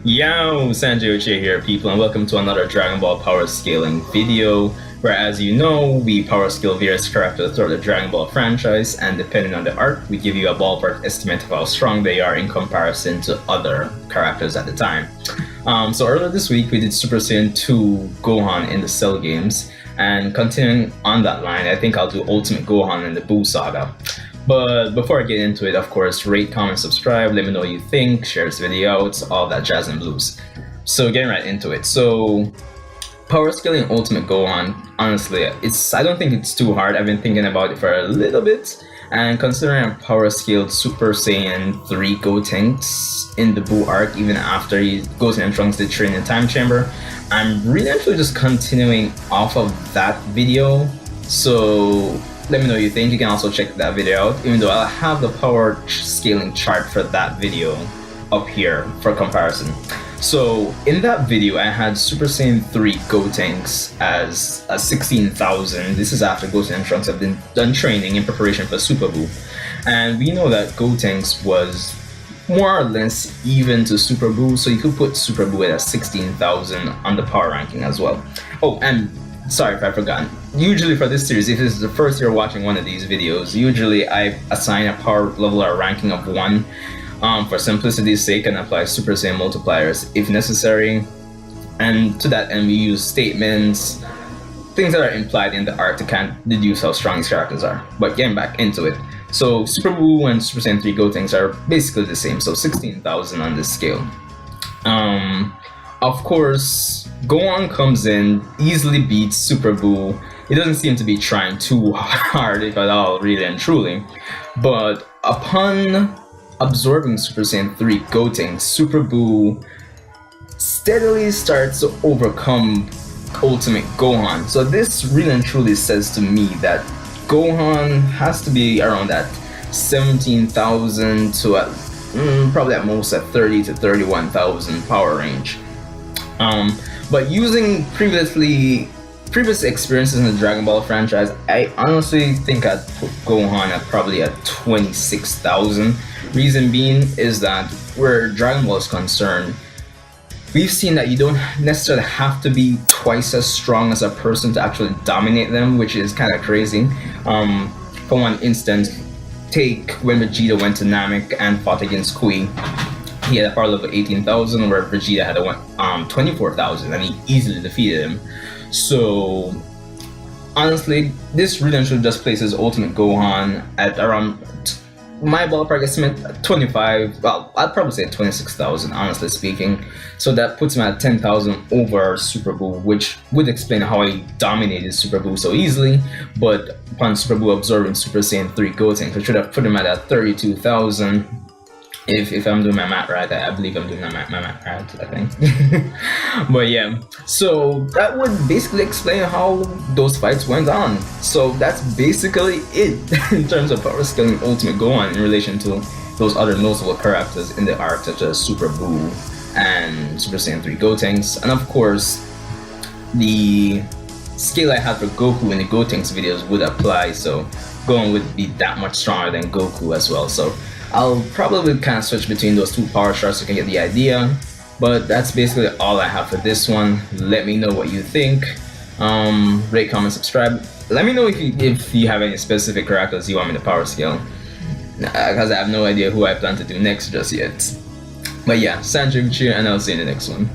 Yo, Sanjay Uchiha here, people, and welcome to another Dragon Ball power scaling video, where, as you know, we power scale various characters throughout the Dragon Ball franchise, and depending on the arc, we give you a ballpark estimate of how strong they are in comparison to other characters at the time. So earlier this week, we did Super Saiyan 2 Gohan in the Cell games, and continuing on that line, I think I'll do Ultimate Gohan in the Buu saga. But before I get into it, of course, rate, comment, subscribe, let me know what you think, share this video out, all that jazz and blues. So getting right into it. So power scaling Ultimate Gohan, honestly, I don't think it's too hard. I've been thinking about it for a little bit, and considering I power scaled Super Saiyan 3 Gotenks in the Buu arc, even after Goten and Trunks did train in Time Chamber, I'm really actually just continuing off of that video. So let me know what you think. You can also check that video out, even though I'll have the power scaling chart for that video up here for comparison. So in that video, I had Super Saiyan 3 Gotenks as a 16,000. This is after Goten and Trunks have been done training in preparation for Super Buu. And we know that Gotenks was more or less even to Super Buu, so you could put Super Buu at a 16,000 on the power ranking as well. Oh, and sorry if I forgot. Usually for this series, if this is the first you're watching one of these videos, usually I assign a power level or ranking of 1 for simplicity's sake, and apply Super Saiyan multipliers if necessary. And to that end, we use statements, things that are implied in the arc to kind of deduce how strong these characters are. But getting back into it, so Super Buu and Super Saiyan 3 Gotenks are basically the same, so 16,000 on this scale. Of course, Gohan comes in, easily beats Super Buu. He doesn't seem to be trying too hard, if at all, really and truly. But upon absorbing Super Saiyan 3 Gotenks, Super Buu steadily starts to overcome Ultimate Gohan. So this really and truly says to me that Gohan has to be around that 17,000 to probably at most at 30 to 31,000 power range. But using previous experiences in the Dragon Ball franchise, I honestly think I'd put Gohan at probably at 26,000. Reason being is that where Dragon Ball is concerned, we've seen that you don't necessarily have to be twice as strong as a person to actually dominate them, which is kind of crazy. For one instance, take when Vegeta went to Namek and fought against Kui. He had a power level 18,000, where Vegeta had a 24,000, and he easily defeated him. So honestly, this really just places Ultimate Gohan at around my ballpark estimate 25. Well, I'd probably say 26,000, honestly speaking. So that puts him at 10,000 over Super Buu, which would explain how he dominated Super Buu so easily. But upon Super Buu absorbing Super Saiyan 3 Gotenks, I should have put him at 32,000. If I'm doing my math right, I believe I'm doing my math right, I think. But yeah, so that would basically explain how those fights went on. So that's basically it in terms of power scaling Ultimate Gohan in relation to those other notable characters in the arc, such as Super Buu and Super Saiyan 3 Gotenks. And of course, the scale I had for Goku in the Gotenks videos would apply, so Gohan would be that much stronger than Goku as well. So I'll probably kind of switch between those two power charts so you can get the idea. But that's basically all I have for this one. Let me know what you think. Rate, comment, subscribe. Let me know if you have any specific characters you want me to power scale, because I have no idea who I plan to do next just yet. But yeah, Sanjay Uchiha, and I'll see you in the next one.